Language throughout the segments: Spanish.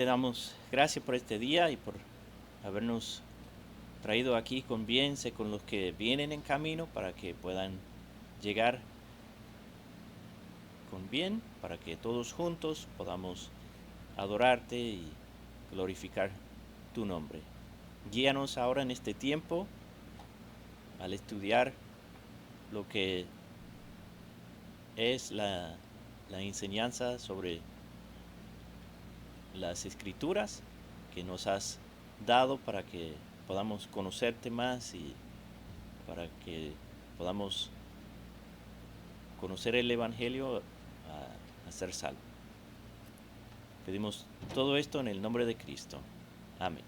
Te damos gracias por este día y por habernos traído aquí con bien, sé con los que vienen en camino para que puedan llegar con bien, para que todos juntos podamos adorarte y glorificar tu nombre. Guíanos ahora en este tiempo al estudiar lo que es la enseñanza sobre las escrituras que nos has dado para que podamos conocerte más y para que podamos conocer el Evangelio a ser salvo. Pedimos todo esto en el nombre de Cristo. Amén.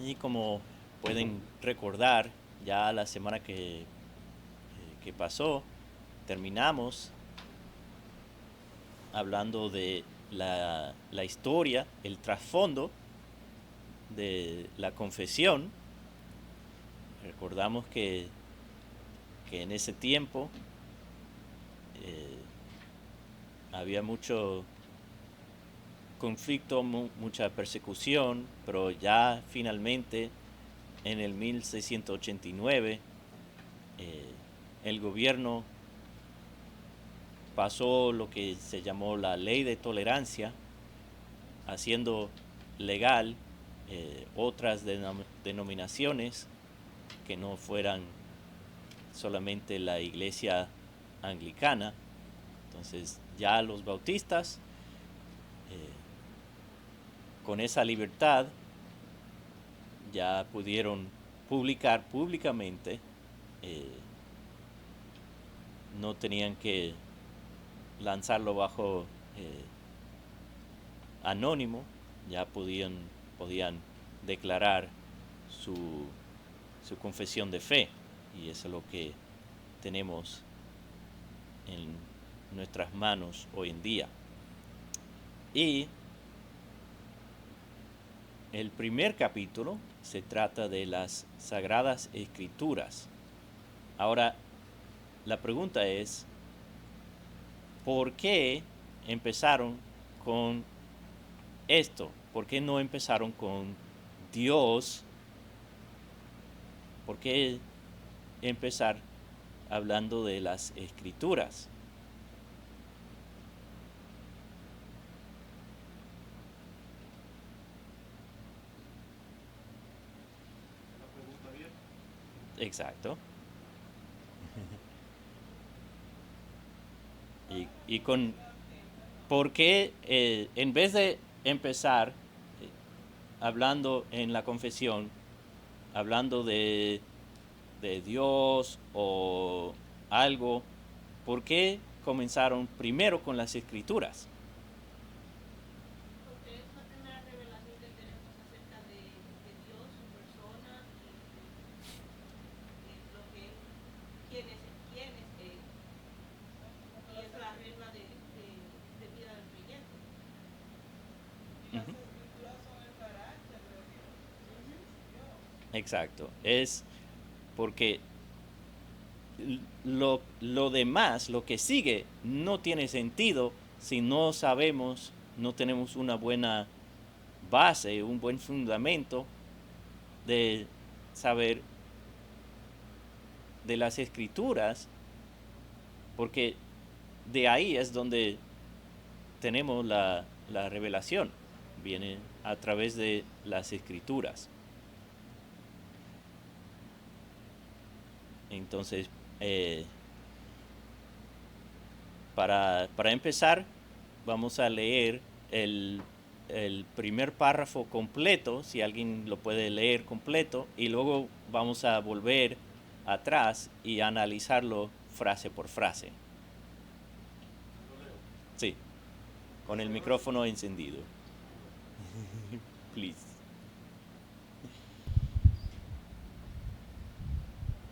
Y como pueden recordar, ya la semana que pasó, terminamos hablando de la historia, el trasfondo de la confesión. Recordamos que en ese tiempo eh, había mucho conflicto, mucha persecución, pero ya finalmente en el 1689 eh, el gobierno pasó lo que se llamó la ley de tolerancia, haciendo legal otras denominaciones que no fueran solamente la iglesia anglicana. Entonces ya los bautistas, eh, con esa libertad, ya pudieron publicar públicamente, eh, no tenían que lanzarlo bajo anónimo, ya podían declarar su, su confesión de fe, y eso es lo que tenemos en nuestras manos hoy en día. Y el primer capítulo se trata de las Sagradas Escrituras. Ahora, la pregunta es, ¿por qué empezaron con esto? ¿Por qué no empezaron con Dios? ¿Por qué empezar hablando de las Escrituras? Exacto. Y con por qué en vez de empezar hablando en la confesión, hablando de Dios o algo, ¿por qué comenzaron primero con las escrituras? Porque es la primera revelación que tenemos acerca de Dios, su persona y lo que Él, quién es Él. Y es la regla de vida del creyente. Y las Ujú. escrituras son el carácter de Dios. Uh-huh. Es Dios. Exacto, es porque lo demás, lo que sigue, no tiene sentido si no sabemos, no tenemos una buena base, un buen fundamento de saber de las escrituras, porque de ahí es donde tenemos la revelación, viene a través de las escrituras. Entonces, eh, para empezar, vamos a leer el primer párrafo completo, si alguien lo puede leer completo, y luego vamos a volver atrás y analizarlo frase por frase. Lo leo. Sí, Las con el Sagradas micrófono Escrituras. encendido. Please.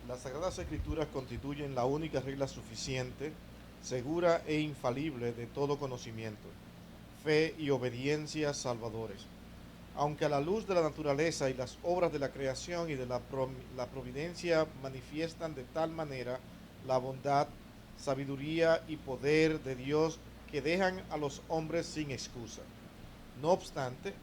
Las Sagradas Escrituras constituyen la única regla suficiente, segura e infalible de todo conocimiento, fe y obediencia salvadores. Aunque a la luz de la naturaleza y las obras de la creación y de la providencia manifiestan de tal manera la bondad, sabiduría y poder de Dios que dejan a los hombres sin excusa. No obstante,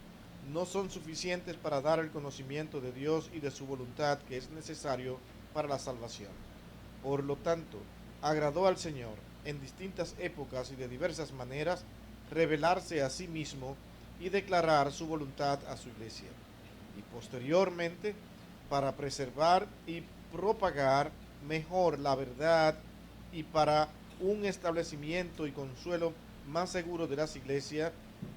no son suficientes para dar el conocimiento de Dios y de su voluntad que es necesario para la salvación. Por lo tanto, agradó al Señor en distintas épocas y de diversas maneras revelarse a sí mismo y declarar su voluntad a su iglesia. Y posteriormente, para preservar y propagar mejor la verdad y para un establecimiento y consuelo más seguro de las iglesias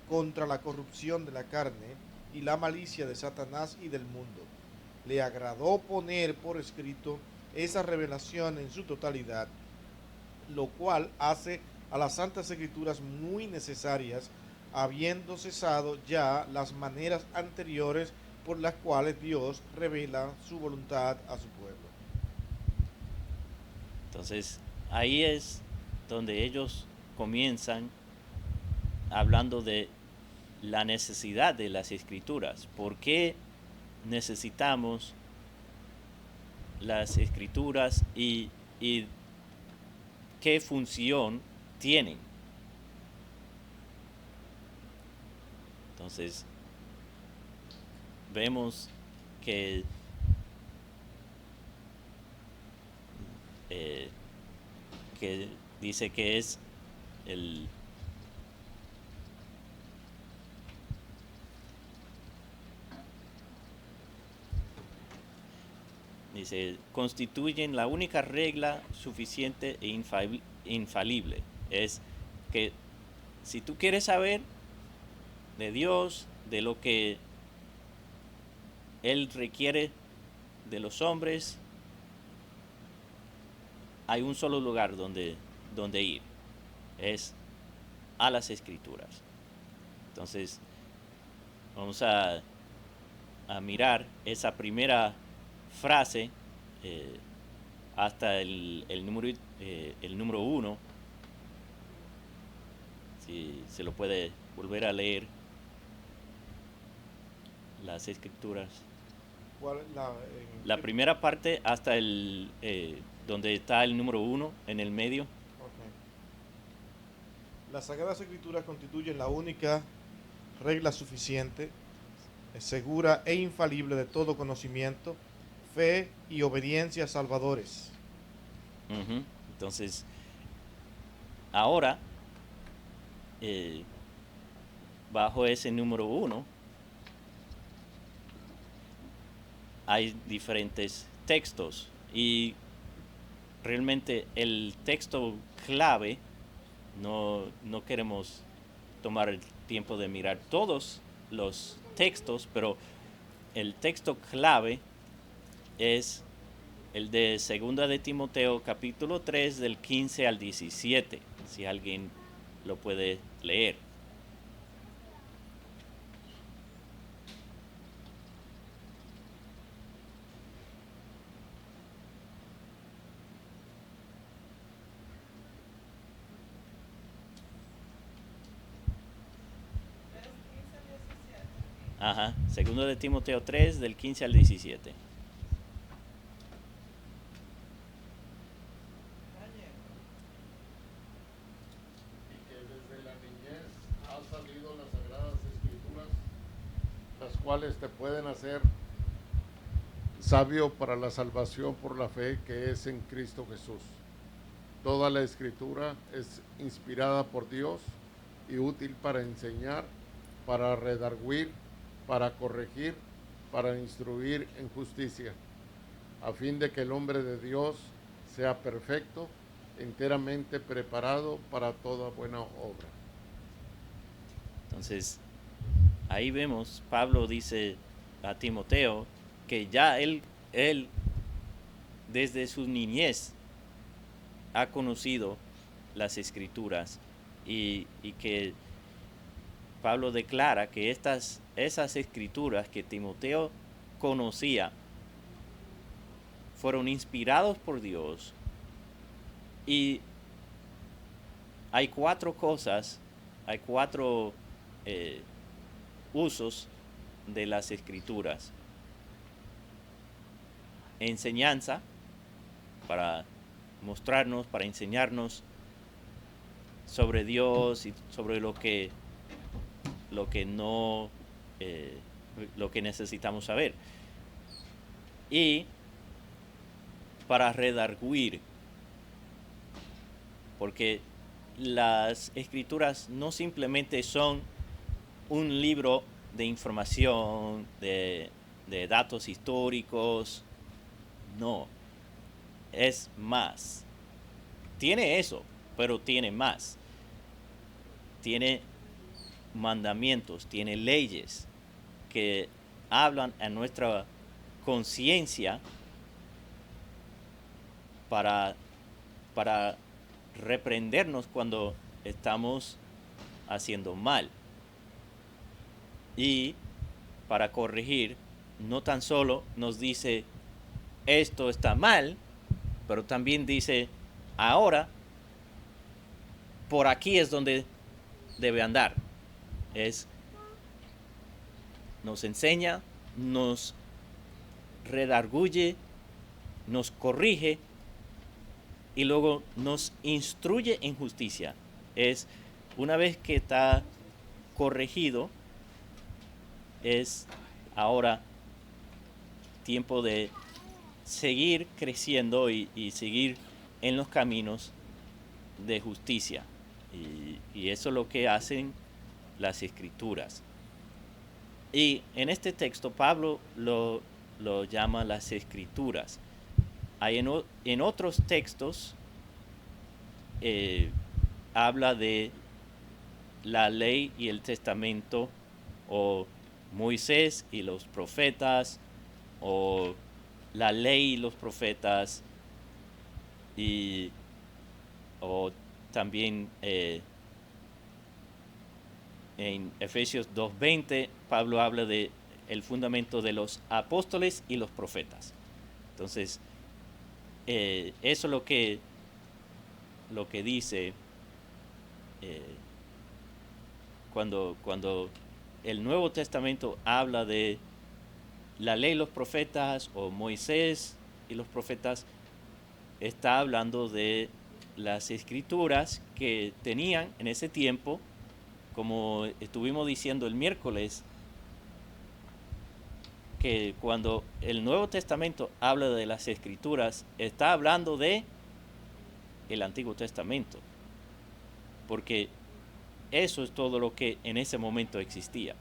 contra la corrupción de la carne y la malicia de Satanás y del mundo. Le agradó poner por escrito esa revelación en su totalidad, lo cual hace a las Santas Escrituras muy necesarias, habiendo cesado ya las maneras anteriores por las cuales Dios revela su voluntad a su pueblo. Entonces, ahí es donde ellos comienzan hablando de la necesidad de las escrituras. ¿Por qué necesitamos las escrituras y qué función tienen? Entonces, vemos que dice que es dice, constituyen la única regla suficiente e infalible. Es que si tú quieres saber de Dios, de lo que Él requiere de los hombres, hay un solo lugar donde ir. Es a las Escrituras. Entonces, vamos a mirar esa primera frase hasta el número 1. Si se lo puede volver a leer, las Escrituras. ¿Cuál, la primera parte hasta donde está el número 1 en el medio. Okay. Las Sagradas Escrituras constituyen la única regla suficiente, segura e infalible de todo conocimiento, fe y obediencia salvadores. Entonces, ahora, bajo ese número 1, hay diferentes textos y realmente el texto clave, no queremos tomar el tiempo de mirar todos los textos, pero el texto clave es el de 2 de Timoteo capítulo 3 del 15 al 17, si alguien lo puede leer. Ajá, 2 de Timoteo 3 del 15 al 17. Cuales te pueden hacer sabio para la salvación por la fe que es en Cristo Jesús. Toda la Escritura es inspirada por Dios y útil para enseñar, para redarguir, para corregir, para instruir en justicia, a fin de que el hombre de Dios sea perfecto, enteramente preparado para toda buena obra. Entonces, ahí vemos, Pablo dice a Timoteo que ya él desde su niñez ha conocido las Escrituras y que Pablo declara que esas Escrituras que Timoteo conocía fueron inspirados por Dios, y hay 4 cosas, hay 4 usos de las Escrituras. Enseñanza, para mostrarnos, para enseñarnos sobre Dios y sobre lo que no, lo que necesitamos saber. Y para redarguir, porque las escrituras no simplemente son un libro de información, de datos históricos, no, es más. Tiene eso, pero tiene más. Tiene mandamientos, tiene leyes que hablan a nuestra conciencia para reprendernos cuando estamos haciendo mal. Y para corregir, no tan solo nos dice esto está mal, pero también dice ahora por aquí es donde debe andar. Nos enseña, nos redarguye, nos corrige y luego nos instruye en justicia. Es una vez que está corregido, es ahora tiempo de seguir creciendo y seguir en los caminos de justicia. Y eso es lo que hacen las escrituras. Y en este texto Pablo lo llama las escrituras. Hay en otros textos habla de la ley y el testamento, o Moisés y los profetas, o la ley y los profetas, o también en Efesios 2:20 Pablo habla de el fundamento de los apóstoles y los profetas. Entonces, eso es lo que dice cuando el Nuevo Testamento habla de la ley y los profetas, o Moisés y los profetas, está hablando de las escrituras que tenían en ese tiempo, como estuvimos diciendo el miércoles, que cuando el Nuevo Testamento habla de las escrituras, está hablando de el Antiguo Testamento, porque eso es todo lo que en ese momento existía.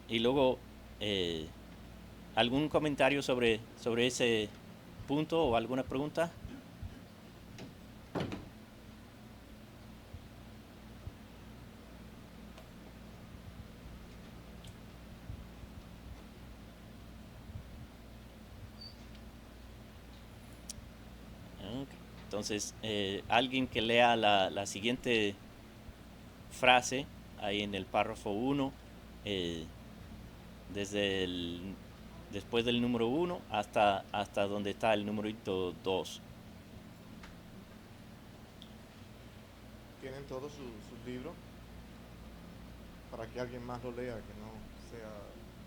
Y luego, ¿algún comentario sobre ese punto o alguna pregunta? Okay. Entonces, alguien que lea la siguiente frase ahí en el párrafo 1, después del número 1 hasta donde está el numerito 2. ¿Tienen todos sus libros? Para que alguien más lo lea, que no sea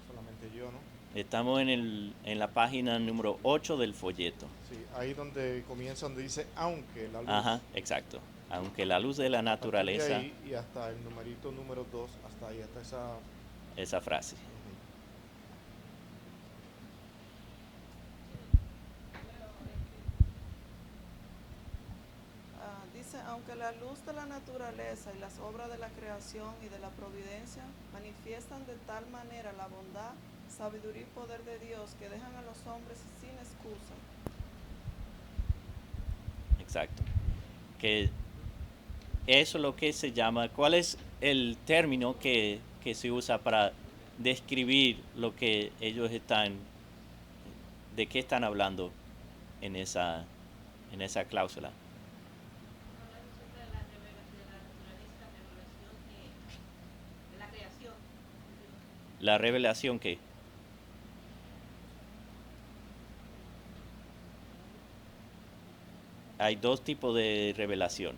solamente yo, ¿no? Estamos en la página número 8 del folleto. Sí, ahí donde comienza, donde dice aunque la luz. Ajá, exacto. Aunque la luz de la naturaleza. Ahí, y hasta el numerito número 2, hasta ahí, hasta esa frase. Dice, aunque la luz de la naturaleza y las obras de la creación y de la providencia manifiestan de tal manera la bondad, sabiduría y poder de Dios que dejan a los hombres sin excusa. Exacto. Que eso es lo que se llama, ¿cuál es el término que se usa para describir lo que ellos de qué están hablando en esa cláusula? La revelación que hay dos tipos de revelación.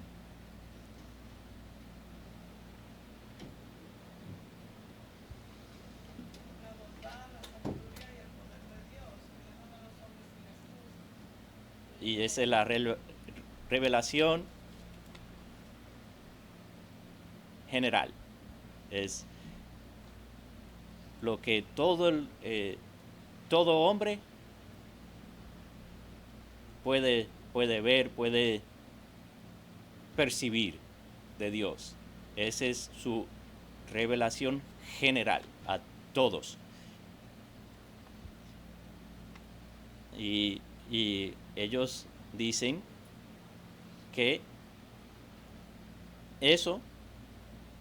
La bondad Y esa es la revelación general. Es lo que todo hombre puede ver, puede percibir de Dios. Esa es su revelación general a todos. Y ellos dicen que eso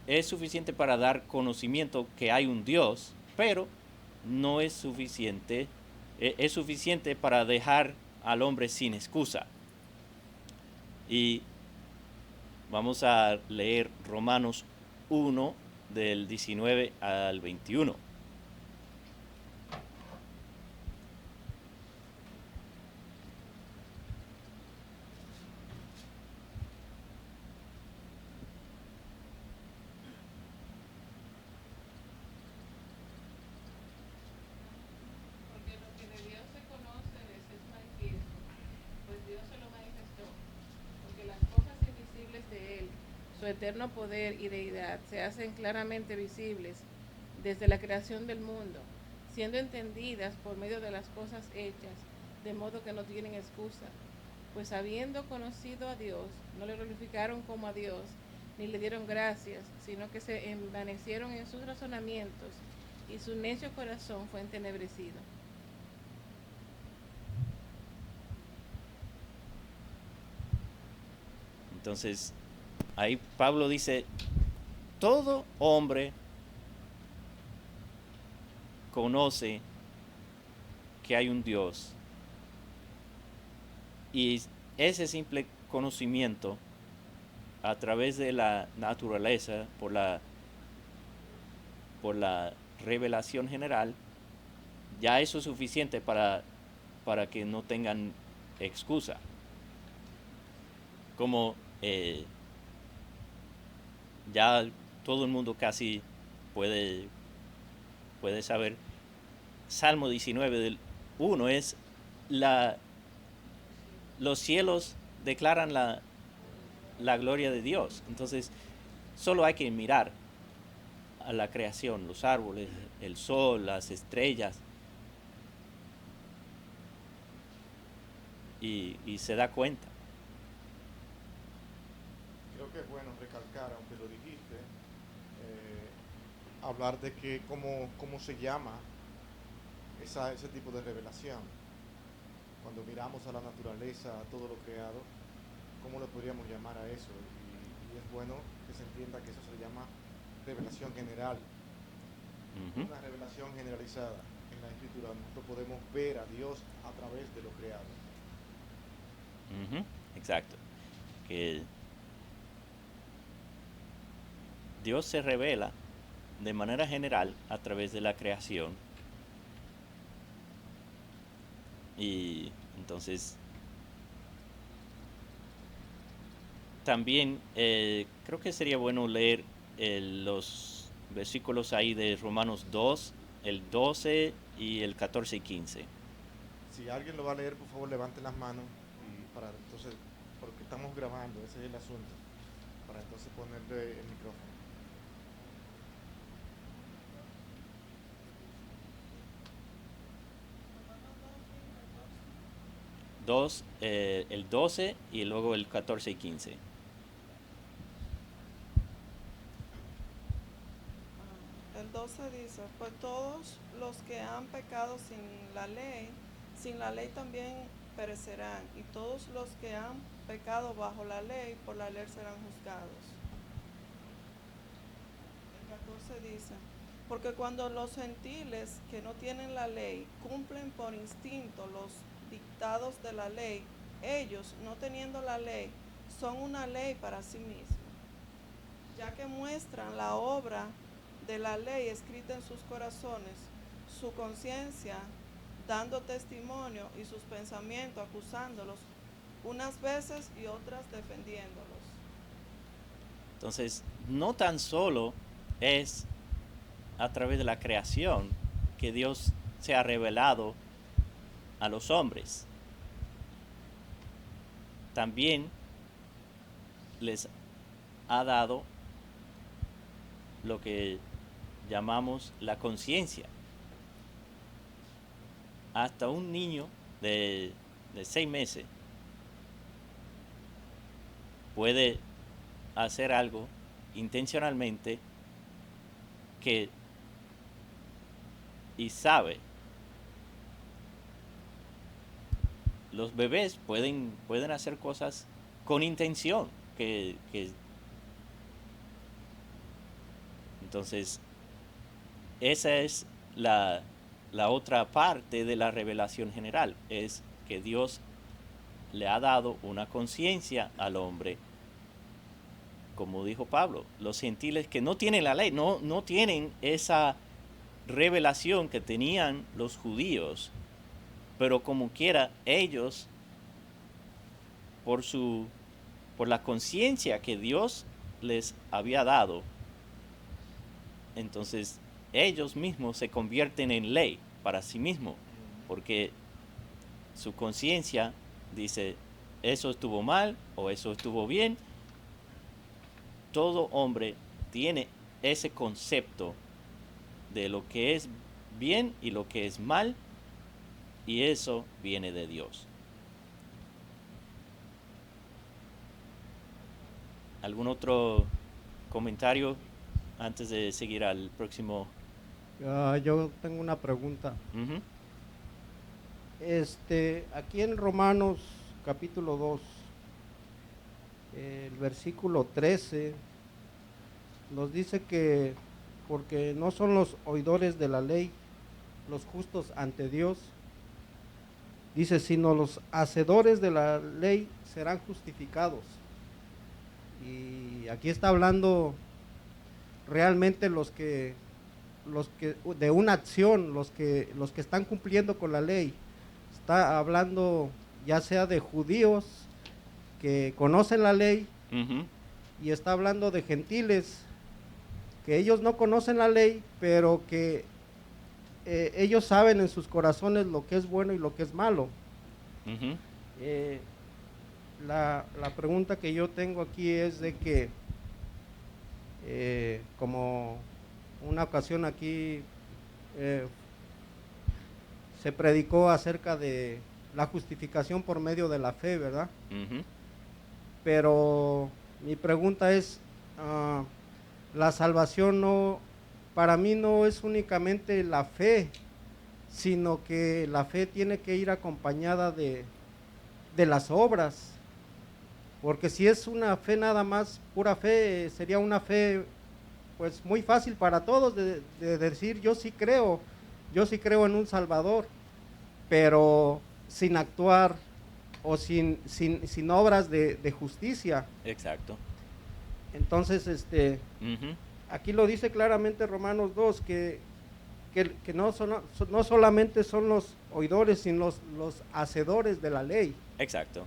es suficiente para dar conocimiento que hay un Dios, pero no es suficiente. Es suficiente para dejar al hombre sin excusa. Y vamos a leer Romanos 1 del 19 al 21. Porque lo que de Dios se conoce les es manifiesto, pues Dios se lo manifestó. Porque las cosas invisibles de Él, su eterno poder y deidad, se hacen claramente visibles desde la creación del mundo, siendo entendidas por medio de las cosas hechas, de modo que no tienen excusa. Pues habiendo conocido a Dios, no le glorificaron como a Dios, ni le dieron gracias, sino que se envanecieron en sus razonamientos, y su necio corazón fue entenebrecido. Entonces, ahí Pablo dice, todo hombre conoce que hay un Dios. Y ese simple conocimiento a través de la naturaleza, por la revelación general, ya eso es suficiente para que no tengan excusa. Como ya todo el mundo casi puede saber, Salmo 19 del 1 es los cielos declaran la gloria de Dios. Entonces, solo hay que mirar a la creación, los árboles, el sol, las estrellas, y se da cuenta. Creo que es bueno recalcar, aunque lo dijiste, hablar de que cómo se llama ese tipo de revelación. Cuando miramos a la naturaleza, a todo lo creado, ¿cómo le podríamos llamar a eso? Y es bueno que se entienda que eso se le llama revelación general. Una revelación generalizada en la Escritura. Nosotros podemos ver a Dios a través de lo creado. Exacto. Que Dios se revela de manera general a través de la creación. Y entonces también creo que sería bueno leer los versículos ahí de Romanos 2, el 12 y el 14 y 15. Si alguien lo va a leer, por favor levanten las manos y para entonces, porque estamos grabando, ese es el asunto, para entonces ponerle el micrófono. El 12 y luego el 14 y 15. El 12 dice, pues todos los que han pecado sin la ley también perecerán, y todos los que han pecado bajo la ley, por la ley serán juzgados. El 14 dice, porque cuando los gentiles que no tienen la ley cumplen por instinto los dictados de la ley, ellos, no teniendo la ley, son una ley para sí mismos, ya que muestran la obra de la ley escrita en sus corazones, su conciencia dando testimonio y sus pensamientos acusándolos, unas veces y otras defendiéndolos. Entonces, no tan solo es a través de la creación que Dios se ha revelado a los hombres. también les ha dado lo que llamamos la conciencia. Hasta un niño de 6 meses puede hacer algo intencionalmente y sabe. Los bebés pueden hacer cosas con intención entonces esa es la otra parte de la revelación general, es que Dios le ha dado una conciencia al hombre. Como dijo Pablo, los gentiles que no tienen la ley, no tienen esa revelación que tenían los judíos, pero como quiera, ellos, por la conciencia que Dios les había dado, entonces ellos mismos se convierten en ley para sí mismos, porque su conciencia dice, eso estuvo mal o eso estuvo bien. Todo hombre tiene ese concepto de lo que es bien y lo que es mal, y eso viene de Dios. ¿Algún otro comentario antes de seguir al próximo? Yo tengo una pregunta. Ujú. Aquí en Romanos capítulo 2, el versículo 13, nos dice que porque no son los oidores de la ley los justos ante Dios, dice, sino los hacedores de la ley serán justificados. Y aquí está hablando realmente los que de una acción, los que están cumpliendo con la ley. Está hablando ya sea de judíos que conocen la ley, Ujú. y está hablando de gentiles que ellos no conocen la ley, pero que ellos saben en sus corazones lo que es bueno y lo que es malo. Ujú. La pregunta que yo tengo aquí es de que como una ocasión aquí se predicó acerca de la justificación por medio de la fe, ¿verdad? Ujú. Pero mi pregunta es, la salvación no, para mí no es únicamente la fe, sino que la fe tiene que ir acompañada de las obras, porque si es una fe nada más, pura fe, sería una fe pues muy fácil para todos de decir yo sí creo en un Salvador, pero sin actuar o sin obras de justicia. Exacto. Entonces, Ujú. aquí lo dice claramente Romanos 2, que no solamente son los oidores, sino los hacedores de la ley. Exacto.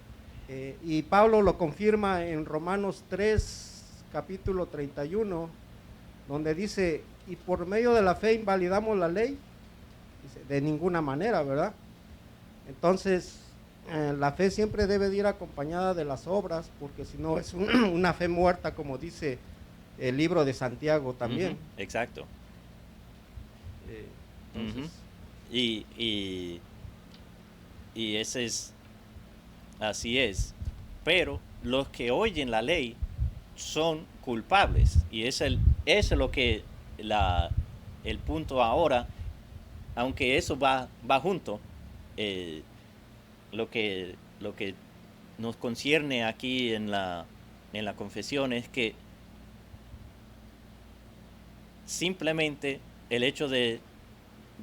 Y Pablo lo confirma en Romanos 3, capítulo 31, donde dice, y por medio de la fe invalidamos la ley. Dice, de ninguna manera, ¿verdad? Entonces, la fe siempre debe de ir acompañada de las obras, porque si no es una fe muerta, como dice el libro de Santiago también. Ujú. Exacto. Entonces, Ujú. Y ese es, así es. Pero los que oyen la ley son culpables. Y eso es lo que el punto ahora, aunque eso va junto, lo que nos concierne aquí en la confesión es que simplemente el hecho de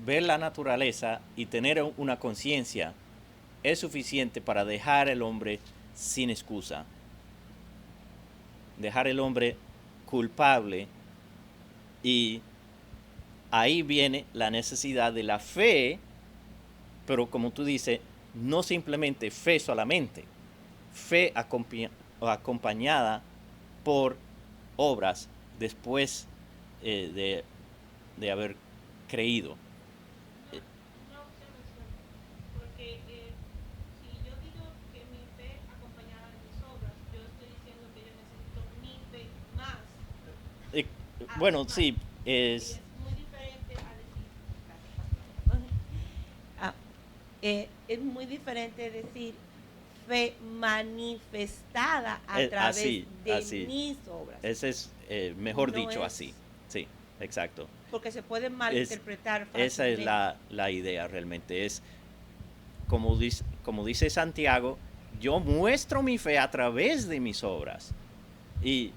ver la naturaleza y tener una conciencia es suficiente para dejar al hombre sin excusa, dejar al hombre culpable, y ahí viene la necesidad de la fe, pero como tú dices, no simplemente fe solamente, fe acompañada por obras después de haber creído. Una observación, porque si yo digo que mi fe acompañada de Bueno, sí, Y es... es muy diferente a decir, es muy diferente decir fe manifestada a través así, de así. mis obras. Ese es mejor No dicho es- así. Sí, exacto. Porque se puede malinterpretar Esa es fácilmente. la idea realmente. Es como dice Santiago, yo muestro mi fe a través de mis obras. Y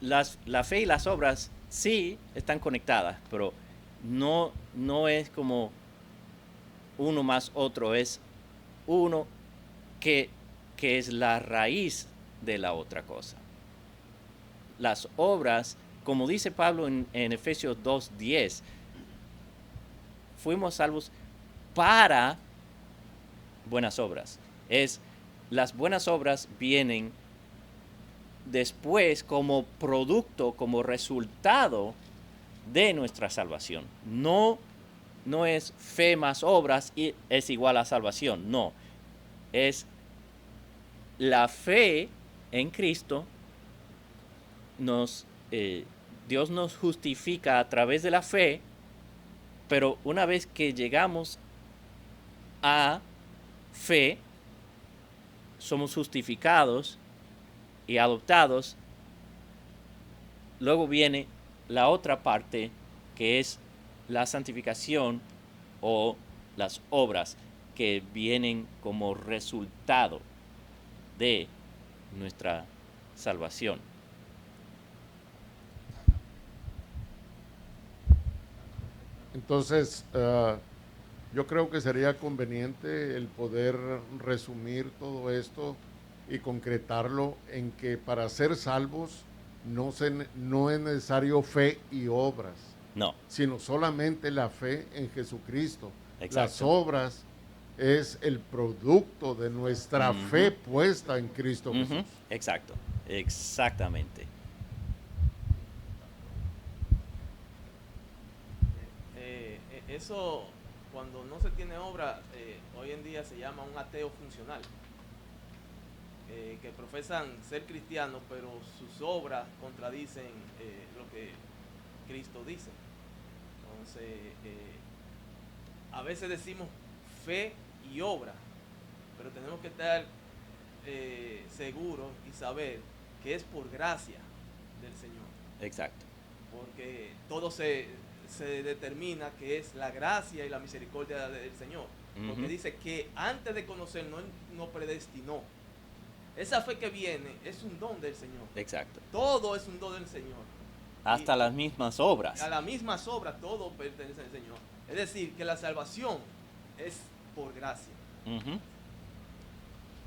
la fe y las obras sí están conectadas, pero no es como uno más otro, es uno que es la raíz de la otra cosa. Las obras, como dice Pablo en Efesios 2:10, fuimos salvos para buenas obras. Las buenas obras vienen después como producto, como resultado de nuestra salvación. No es fe más obras y es igual a salvación. No, es la fe en Cristo. Dios nos justifica a través de la fe, pero una vez que llegamos a fe, somos justificados y adoptados. Luego viene la otra parte, que es la santificación o las obras que vienen como resultado de nuestra salvación. Entonces, yo creo que sería conveniente el poder resumir todo esto y concretarlo en que para ser salvos no es necesario fe y obras, No, sino solamente la fe en Jesucristo. Exacto. Las obras es el producto de nuestra Ujú. fe puesta en Cristo Ujú, Jesús. exacto, exactamente. Eso, cuando no se tiene obra, hoy en día se llama un ateo funcional, que profesan ser cristianos, pero sus obras contradicen lo que Cristo dice. Entonces, a veces decimos fe y obra, pero tenemos que estar seguros y saber que es por gracia del Señor, Exacto. porque todo se determina que es la gracia y la misericordia del Señor, porque Ujú. dice que antes de conocer no predestinó. Esa fe que viene es un don del Señor. Exacto. Todo es un don del Señor. Hasta Y las mismas obras. a las mismas obras todo pertenece al Señor. Es decir, que la salvación es por gracia. Ujú.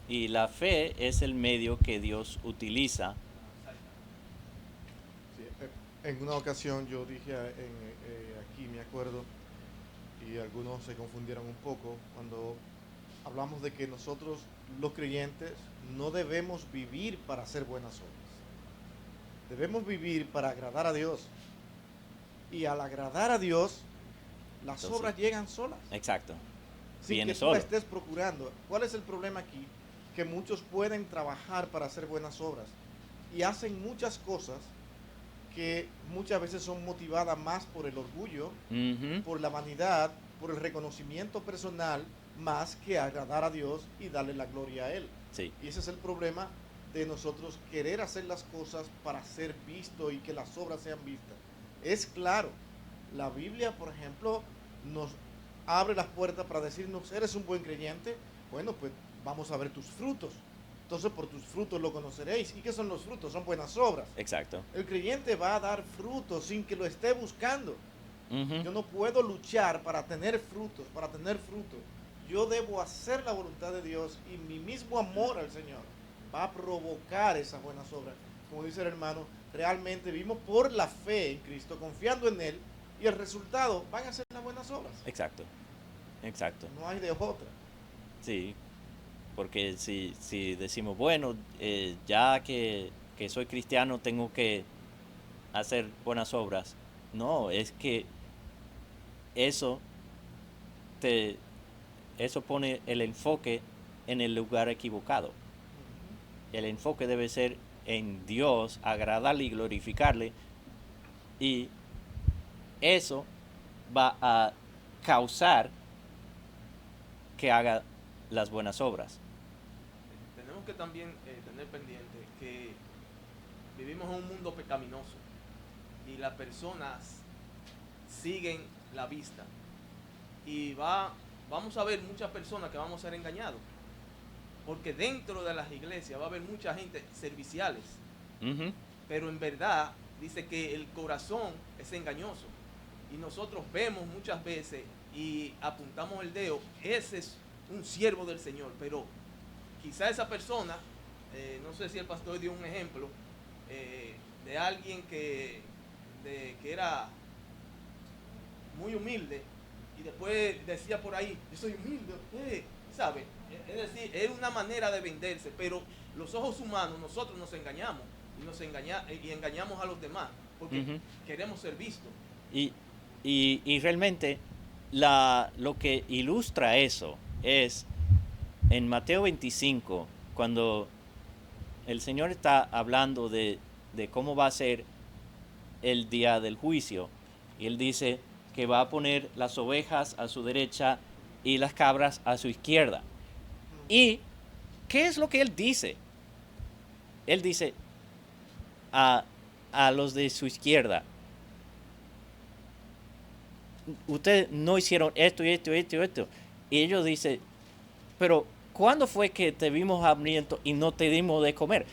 Y la fe es el medio que Dios utiliza. Sí, en una ocasión yo dije aquí, me acuerdo, y algunos se confundieron un poco cuando hablamos de que nosotros, los creyentes, no debemos vivir para hacer buenas obras. Debemos vivir para agradar a Dios. Y al agradar a Dios, las Entonces, obras llegan solas. Exacto. Sin Viene que tú solo. la estés procurando. ¿Cuál es el problema aquí? Que muchos pueden trabajar para hacer buenas obras y hacen muchas cosas que muchas veces son motivadas más por el orgullo, Ujú. por la vanidad, por el reconocimiento personal, más que agradar a Dios y darle la gloria a Él. Sí. Y ese es el problema de nosotros querer hacer las cosas para ser visto y que las obras sean vistas. Es claro, la Biblia, por ejemplo, nos abre las puertas para decirnos, eres un buen creyente, bueno, pues vamos a ver tus frutos. Entonces por tus frutos lo conoceréis. ¿Y qué son los frutos? Son buenas obras. Exacto. El creyente va a dar frutos sin que lo esté buscando. Ujú. Yo no puedo luchar para tener frutos, Yo debo hacer la voluntad de Dios y mi mismo amor al Señor va a provocar esas buenas obras. Como dice el hermano, realmente vivimos por la fe en Cristo, confiando en Él, y el resultado van a ser las buenas obras. Exacto. Exacto. No hay de otra. Sí. Porque si decimos, bueno, ya que soy cristiano tengo que hacer buenas obras. No, es que eso pone el enfoque en el lugar equivocado. El enfoque debe ser en Dios, agradarle y glorificarle, y eso va a causar que haga las buenas obras. Tenemos que también tener pendiente que vivimos en un mundo pecaminoso y las personas siguen la vista y vamos a ver muchas personas que vamos a ser engañados, porque dentro de las iglesias va a haber mucha gente serviciales, pero en verdad dice que el corazón es engañoso, y nosotros vemos muchas veces y apuntamos el dedo, ese es un siervo del Señor, pero quizá esa persona, no sé si el pastor dio un ejemplo de alguien que era muy humilde y después decía por ahí, yo soy humilde, ¿sabe? Es decir, es una manera de venderse, pero los ojos humanos, nosotros nos engañamos y engañamos a los demás porque queremos ser vistos. Y realmente lo que ilustra eso es en Mateo 25, cuando el Señor está hablando de cómo va a ser el día del juicio, y Él dice que va a poner las ovejas a su derecha y las cabras a su izquierda. ¿Y qué es lo que Él dice? Él dice a los de su izquierda, ustedes no hicieron esto y esto y esto y esto. Y ellos dicen, pero ¿cuándo fue que te vimos hambriento y no te dimos de comer?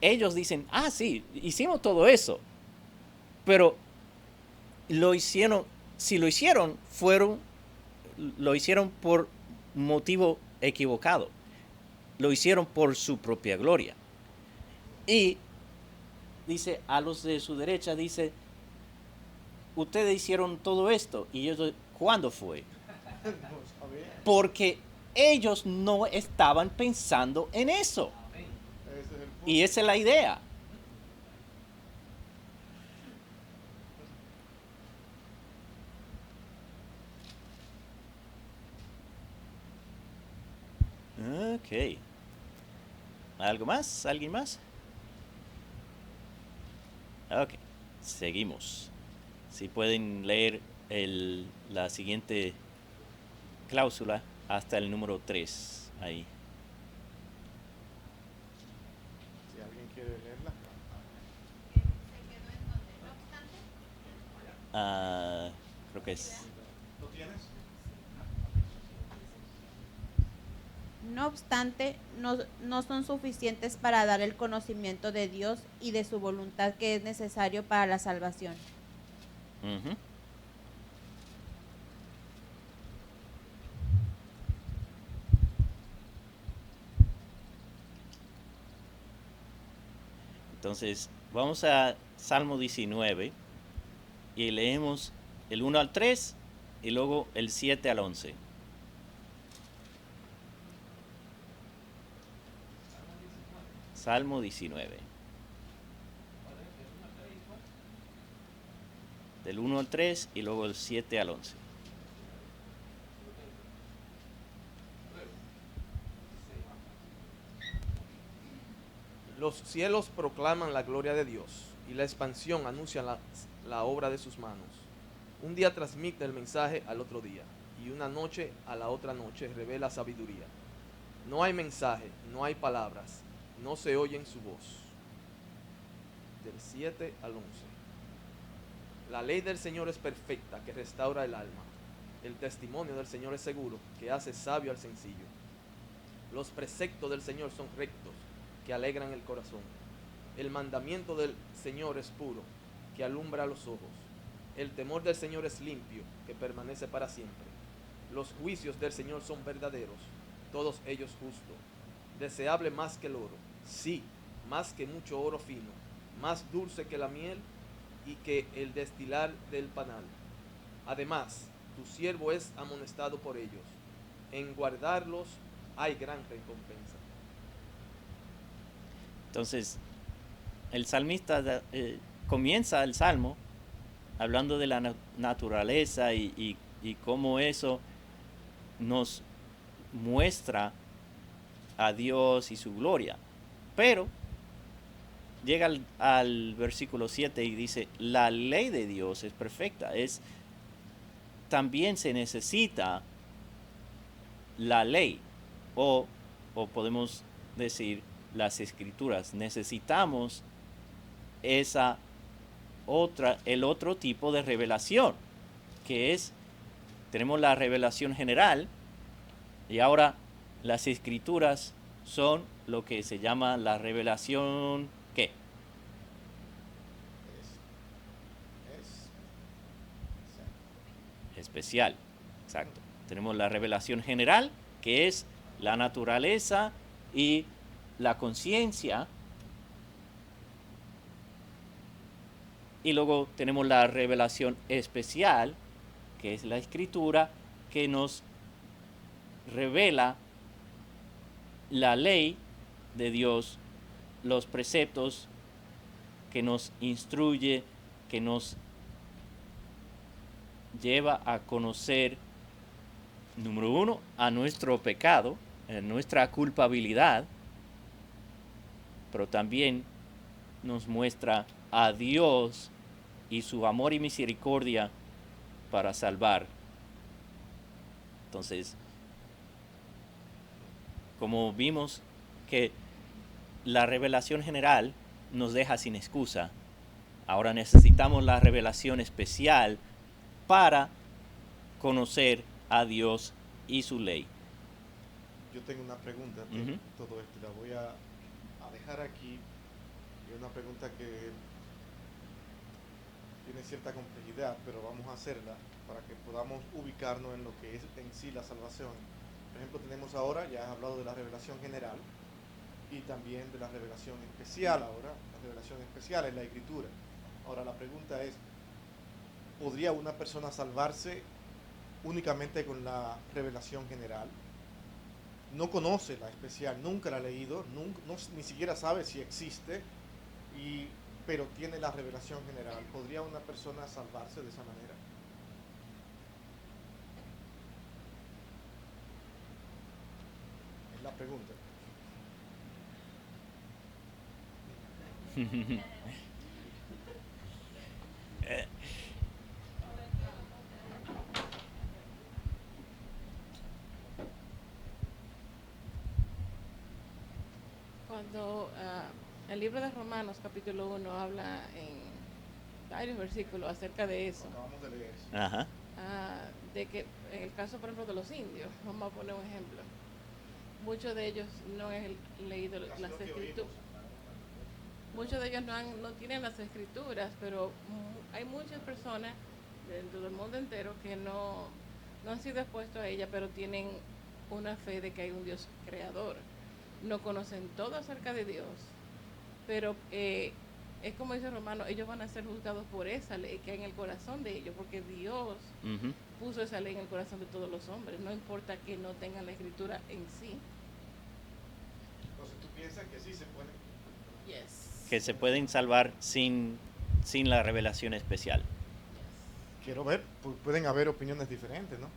Ellos dicen, sí, hicimos todo eso. Pero lo hicieron, si lo hicieron, lo hicieron por motivo equivocado. Lo hicieron por su propia gloria. Y dice, a los de su derecha, dice, ustedes hicieron todo esto. Y ellos, ¿cuándo fue? Porque ellos no estaban pensando en eso. Y esa es la idea. Ok. ¿Algo más? ¿Alguien más? Ok. Seguimos. Si pueden leer la siguiente cláusula hasta el número 3 ahí. Si alguien quiere leerla. Creo que es. ¿Lo tienes? No obstante, no son suficientes para dar el conocimiento de Dios y de su voluntad que es necesario para la salvación. Entonces, vamos a Salmo 19 y leemos el 1 al 3 y luego el 7 al 11. Salmo 19. Del 1 al 3 y luego el 7 al 11. Los cielos proclaman la gloria de Dios y la expansión anuncia la obra de sus manos. Un día transmite el mensaje al otro día y una noche a la otra noche revela sabiduría. No hay mensaje, no hay palabras, no se oyen su voz. Del 7 al 11. La ley del Señor es perfecta, que restaura el alma. El testimonio del Señor es seguro, que hace sabio al sencillo. Los preceptos del Señor son rectos, que alegran el corazón. El mandamiento del Señor es puro, que alumbra los ojos. El temor del Señor es limpio, que permanece para siempre. Los juicios del Señor son verdaderos, todos ellos justos. Deseable más que el oro, sí, más que mucho oro fino, más dulce que la miel y que el destilar del panal. Además, tu siervo es amonestado por ellos. En guardarlos hay gran recompensa. Entonces, el salmista comienza el salmo hablando de la naturaleza y cómo eso nos muestra a Dios y su gloria. Pero llega al versículo 7 y dice, la ley de Dios es perfecta. También se necesita la ley, o podemos decir las escrituras. Necesitamos el otro tipo de revelación, que es, tenemos la revelación general, y ahora las escrituras son lo que se llama la revelación, ¿qué? Especial, exacto. Tenemos la revelación general, que es la naturaleza y la conciencia. Y luego tenemos la revelación especial, que es la escritura, que nos revela la ley de Dios, los preceptos, que nos instruye, que nos lleva a conocer, número uno, a nuestro pecado, a nuestra culpabilidad, pero también nos muestra a Dios y su amor y misericordia para salvar. Entonces, como vimos que la revelación general nos deja sin excusa, ahora necesitamos la revelación especial para conocer a Dios y su ley. Yo tengo una pregunta de todo esto, la voy a dejar aquí. Es una pregunta que tiene cierta complejidad, pero vamos a hacerla para que podamos ubicarnos en lo que es en sí la salvación. Por ejemplo, tenemos ahora, ya has hablado de la revelación general y también de la revelación especial ahora. La revelación especial es la escritura. Ahora la pregunta es, ¿podría una persona salvarse únicamente con la revelación general? No conoce la especial, nunca la ha leído, ni siquiera sabe si existe, pero tiene la revelación general. ¿Podría una persona salvarse de esa manera? Es la pregunta. Cuando el libro de Romanos capítulo 1 habla en varios versículos acerca de eso. Acabamos de leer eso. Ajá. De que en el caso, por ejemplo, de los indios, vamos a poner un ejemplo. Muchos de ellos no han leído las escrituras. Muchos de ellos no tienen las escrituras, pero hay muchas personas dentro del mundo entero que no han sido expuestos a ella, pero tienen una fe de que hay un Dios creador. No conocen todo acerca de Dios, pero es como dice Romano, ellos van a ser juzgados por esa ley que hay en el corazón de ellos, porque Dios puso esa ley en el corazón de todos los hombres, no importa que no tengan la escritura en sí. Entonces, ¿tú piensas que sí se puede? Yes. Que se pueden salvar sin la revelación especial. Quiero ver, pueden haber opiniones diferentes, ¿no?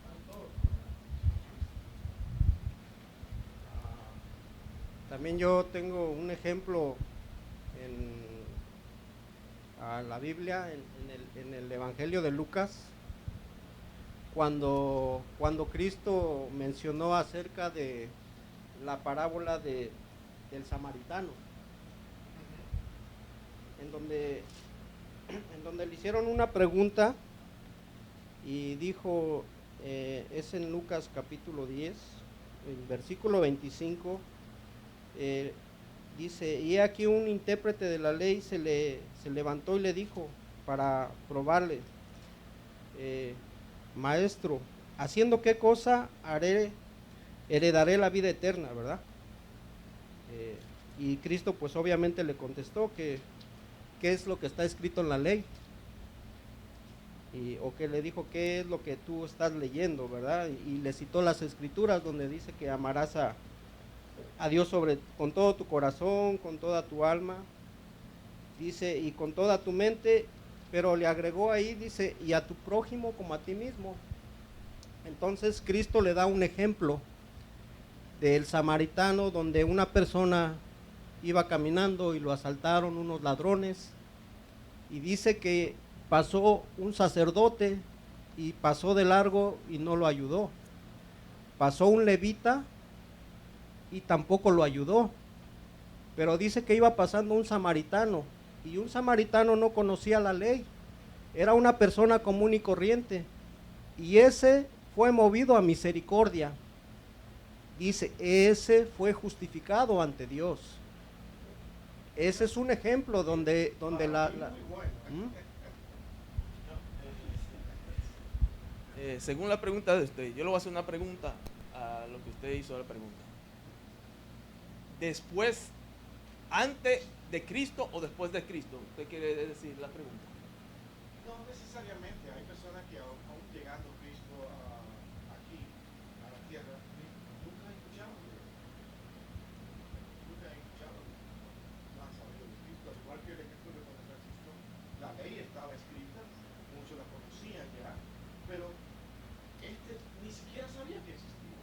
También yo tengo un ejemplo en la Biblia, en el Evangelio de Lucas, cuando Cristo mencionó acerca de la parábola del samaritano, en donde le hicieron una pregunta y dijo, es en Lucas capítulo 10, el versículo 25, dice, y aquí un intérprete de la ley se levantó y le dijo para probarle, maestro, ¿haciendo qué cosa heredaré la vida eterna, verdad? Y Cristo pues obviamente le contestó que qué es lo que está escrito en la ley, o que le dijo qué es lo que tú estás leyendo, verdad? Y le citó las escrituras donde dice que amarás a Dios con todo tu corazón, con toda tu alma, dice, y con toda tu mente, pero le agregó ahí, dice, y a tu prójimo como a ti mismo. Entonces Cristo le da un ejemplo del samaritano donde una persona iba caminando y lo asaltaron unos ladrones, y dice que pasó un sacerdote y pasó de largo y no lo ayudó. Pasó un levita y tampoco lo ayudó. Pero dice que iba pasando un samaritano, y un samaritano no conocía la ley, era una persona común y corriente, y ese fue movido a misericordia. Dice, ese fue justificado ante Dios. Ese es un ejemplo donde según la pregunta de usted, yo le voy a hacer una pregunta a lo que usted hizo la pregunta. Después, antes de Cristo o después de Cristo, ¿usted quiere decir la pregunta? No necesariamente, hay personas que aún llegando Cristo aquí, a la tierra, nunca han escuchado de Dios. Nunca han escuchado, no han sabido de Cristo, al igual que el ejemplo de cuando Francisco, la ley estaba escrita, muchos la conocían ya, pero ni siquiera sabía que existía.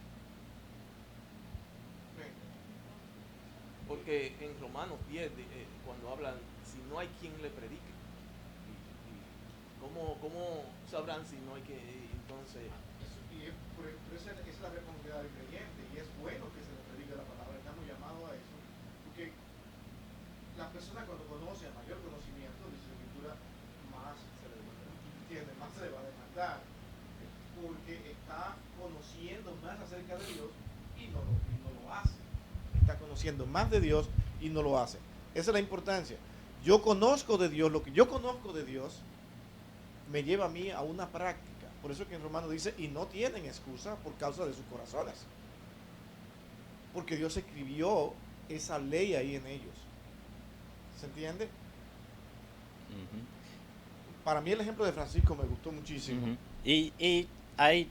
Porque en Romanos 10, cuando hablan, si no hay quien le predique, ¿cómo sabrán si no hay que entonces? Por eso es la responsabilidad del creyente, y es bueno que se le predique la palabra, estamos llamados a eso, porque la persona cuando conoce a mayor conocimiento de su escritura, más se le entiende, más se le va a demandar, porque está conociendo más acerca de Dios y no lo hace. Está conociendo más de Dios y no lo hace. Esa es la importancia. Yo conozco de Dios, lo que yo conozco de Dios me lleva a mí a una práctica. Por eso que en Romanos dice, y no tienen excusa por causa de sus corazones. Porque Dios escribió esa ley ahí en ellos. ¿Se entiende? Ujú. Para mí el ejemplo de Francisco me gustó muchísimo. Ujú. Y hay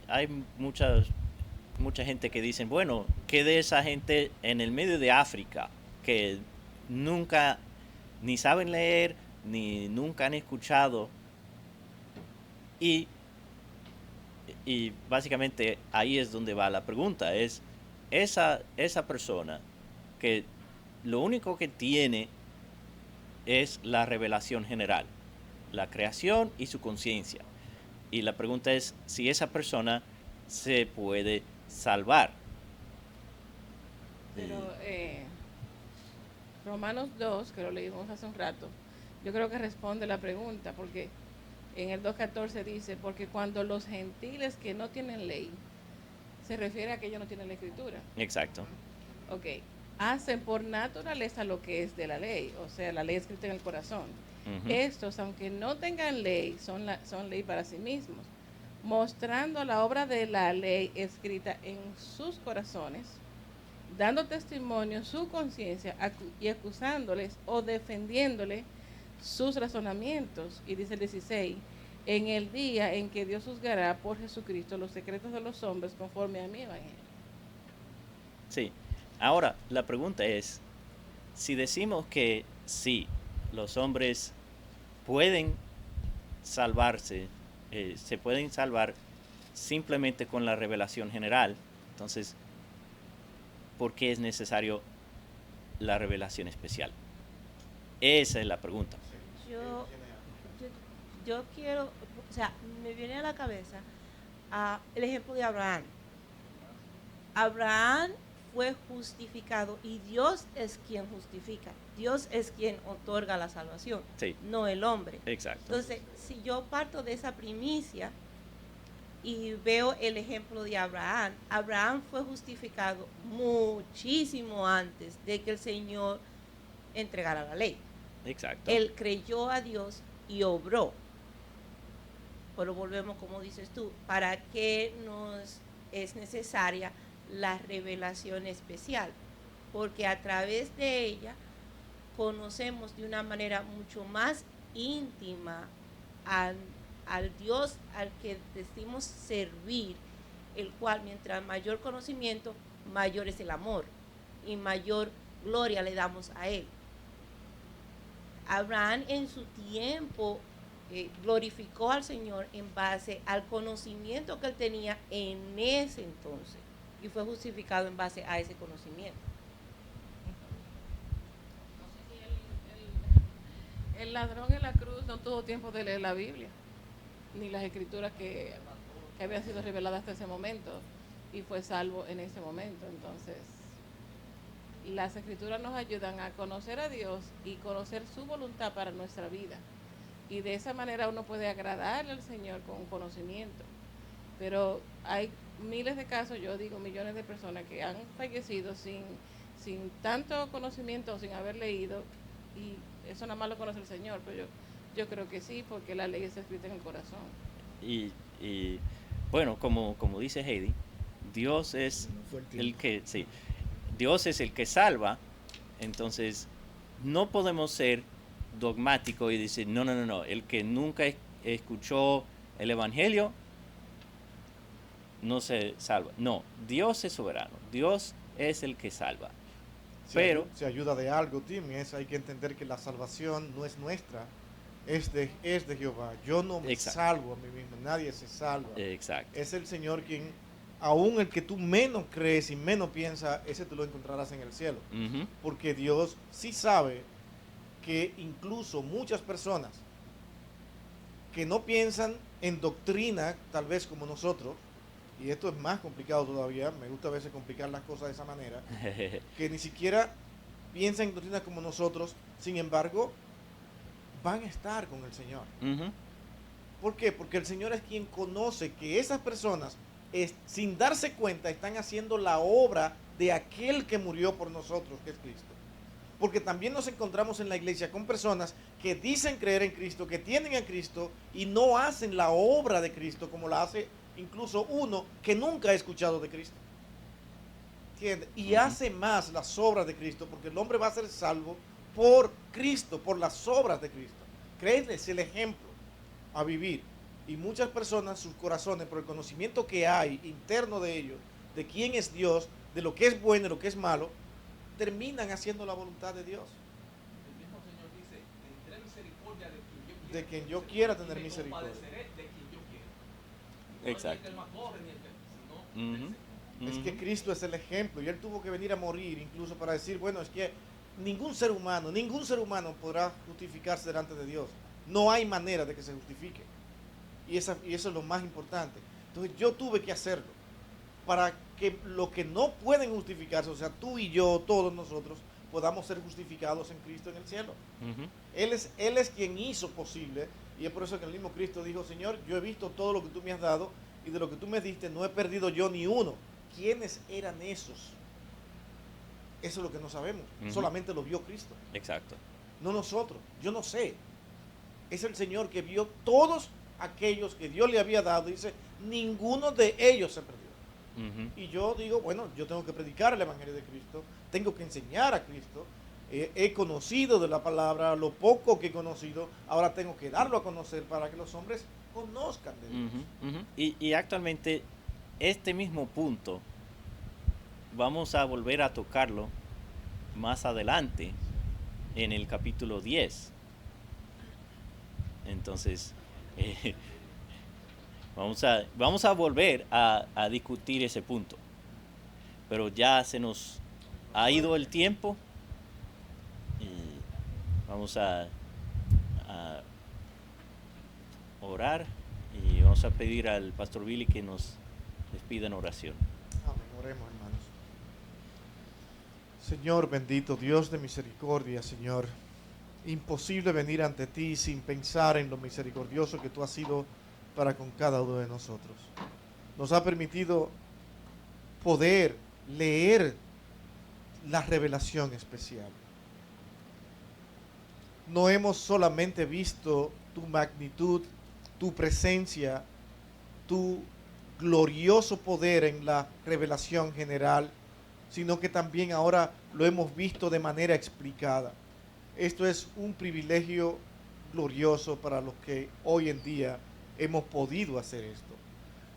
mucha gente que dicen, bueno, ¿qué de esa gente en el medio de África que nunca ni saben leer ni nunca han escuchado? Y básicamente ahí es donde va la pregunta, es esa persona que lo único que tiene es la revelación general, la creación y su conciencia. Y la pregunta es si esa persona se puede salvar. Pero Romanos 2, que lo leímos hace un rato, yo creo que responde la pregunta, porque en el 2.14 dice, porque cuando los gentiles que no tienen ley, se refiere a que ellos no tienen la escritura. Exacto. Ok, hacen por naturaleza lo que es de la ley, o sea, la ley escrita en el corazón. Ujú. Estos, aunque no tengan ley, son ley para sí mismos, mostrando la obra de la ley escrita en sus corazones, dando testimonio su conciencia y acusándoles o defendiéndole sus razonamientos. Y dice el 16, en el día en que Dios juzgará por Jesucristo los secretos de los hombres conforme a mi evangelio. Sí. Ahora, la pregunta es, si decimos que sí, los hombres pueden salvarse, se pueden salvar simplemente con la revelación general, entonces, ¿por qué es necesario la revelación especial? Esa es la pregunta. Yo quiero, o sea, me viene a la cabeza el ejemplo de Abraham. Abraham fue justificado y Dios es quien justifica. Dios es quien otorga la salvación, Sí. no el hombre. Exacto. Entonces, si yo parto de esa primicia y veo el ejemplo de Abraham, Abraham fue justificado muchísimo antes de que el Señor entregara la ley. Exacto. Él creyó a Dios y obró. Pero volvemos, como dices tú, ¿para qué nos es necesaria la revelación especial? Porque a través de ella conocemos de una manera mucho más íntima al Dios al que decimos servir, el cual mientras mayor conocimiento, mayor es el amor y mayor gloria le damos a Él. Abraham en su tiempo glorificó al Señor en base al conocimiento que él tenía en ese entonces y fue justificado en base a ese conocimiento. El ladrón en la cruz no tuvo tiempo de leer la Biblia, ni las escrituras que habían sido reveladas hasta ese momento, y fue salvo en ese momento. Entonces, las escrituras nos ayudan a conocer a Dios y conocer su voluntad para nuestra vida. Y de esa manera uno puede agradarle al Señor con conocimiento. Pero hay miles de casos, yo digo millones de personas que han fallecido sin tanto conocimiento, sin haber leído, y eso nada más lo conoce el Señor, pero yo creo que sí, porque la ley está escrita en el corazón. Y bueno, como dice Heidi, Dios es Dios es el que salva. Entonces no podemos ser dogmáticos y decir no, el que nunca escuchó el evangelio no se salva. No, Dios es soberano, Dios es el que salva. Pero se ayuda de algo, Tim, hay que entender que la salvación no es nuestra, es de Jehová. Yo no me salvo a mí mismo, nadie se salva. Exacto. Es el Señor quien, aún el que tú menos crees y menos piensas, ese tú lo encontrarás en el cielo. Uh-huh. Porque Dios sí sabe que incluso muchas personas que no piensan en doctrina, tal vez como nosotros, y esto es más complicado todavía, me gusta a veces complicar las cosas de esa manera, que ni siquiera piensan en doctrina como nosotros, sin embargo, van a estar con el Señor. Uh-huh. ¿Por qué? Porque el Señor es quien conoce que esas personas, sin darse cuenta, están haciendo la obra de aquel que murió por nosotros, que es Cristo. Porque también nos encontramos en la iglesia con personas que dicen creer en Cristo, que tienen a Cristo y no hacen la obra de Cristo como la hace incluso uno que nunca ha escuchado de Cristo. ¿Entiendes? Y hace más las obras de Cristo, porque el hombre va a ser salvo por Cristo, por las obras de Cristo. Créanles el ejemplo a vivir. Y muchas personas, sus corazones, por el conocimiento que hay interno de ellos, de quién es Dios, de lo que es bueno y lo que es malo, terminan haciendo la voluntad de Dios. El mismo Señor dice, tendré misericordia de quien yo quiera tener misericordia. Exacto. Es que Cristo es el ejemplo y Él tuvo que venir a morir incluso para decir, bueno, es que ningún ser humano podrá justificarse delante de Dios. No hay manera de que se justifique. Y eso es lo más importante. Entonces yo tuve que hacerlo para que los que no pueden justificarse, o sea, tú y yo, todos nosotros, podamos ser justificados en Cristo en el cielo. Uh-huh. Él es quien hizo posible, y es por eso que el mismo Cristo dijo, Señor, yo he visto todo lo que tú me has dado, y de lo que tú me diste no he perdido yo ni uno. ¿Quiénes eran esos? Eso es lo que no sabemos. Uh-huh. Solamente lo vio Cristo. Exacto. No nosotros. Yo no sé. Es el Señor que vio todos aquellos que Dios le había dado. Dice, ninguno de ellos se perdió. Uh-huh. Y yo digo, bueno, yo tengo que predicar el Evangelio de Cristo. Tengo que enseñar a Cristo. He conocido de la palabra, lo poco que he conocido. Ahora tengo que darlo a conocer para que los hombres conozcan de Dios. Uh-huh. Uh-huh. Y actualmente este mismo punto vamos a volver a tocarlo más adelante en el capítulo 10. Entonces vamos a volver a discutir ese punto, pero ya se nos ha ido el tiempo y vamos a orar y vamos a pedir al pastor Billy que nos despida en oración. Amén. Oremos, hermanos. Señor bendito, Dios de misericordia, Señor, imposible venir ante ti sin pensar en lo misericordioso que tú has sido para con cada uno de nosotros. Nos ha permitido poder leer la revelación especial. No hemos solamente visto tu magnitud, tu presencia, tu glorioso poder en la revelación general, sino que también ahora lo hemos visto de manera explicada. Esto es un privilegio glorioso para los que hoy en día hemos podido hacer esto.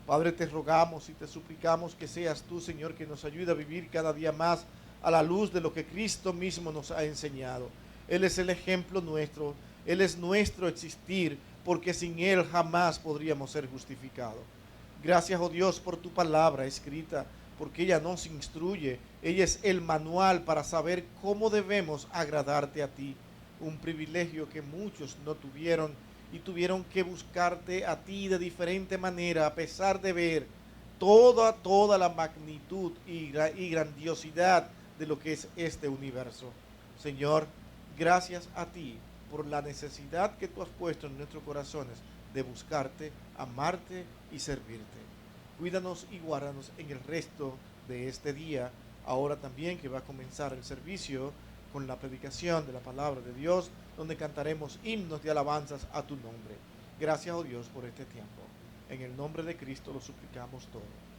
Padre, te rogamos y te suplicamos que seas tú, Señor, que nos ayude a vivir cada día más a la luz de lo que Cristo mismo nos ha enseñado. Él es el ejemplo nuestro, Él es nuestro existir, porque sin Él jamás podríamos ser justificados. Gracias, oh Dios, por tu palabra escrita, porque ella nos instruye, ella es el manual para saber cómo debemos agradarte a ti. un privilegio que muchos no tuvieron y tuvieron que buscarte a ti de diferente manera, a pesar de ver toda la magnitud y grandiosidad de lo que es este universo. Señor, gracias a ti por la necesidad que tú has puesto en nuestros corazones de buscarte, amarte y servirte. Cuídanos y guárdanos en el resto de este día, ahora también que va a comenzar el servicio con la predicación de la palabra de Dios, donde cantaremos himnos de alabanzas a tu nombre. Gracias, oh Dios, por este tiempo. En el nombre de Cristo lo suplicamos todo.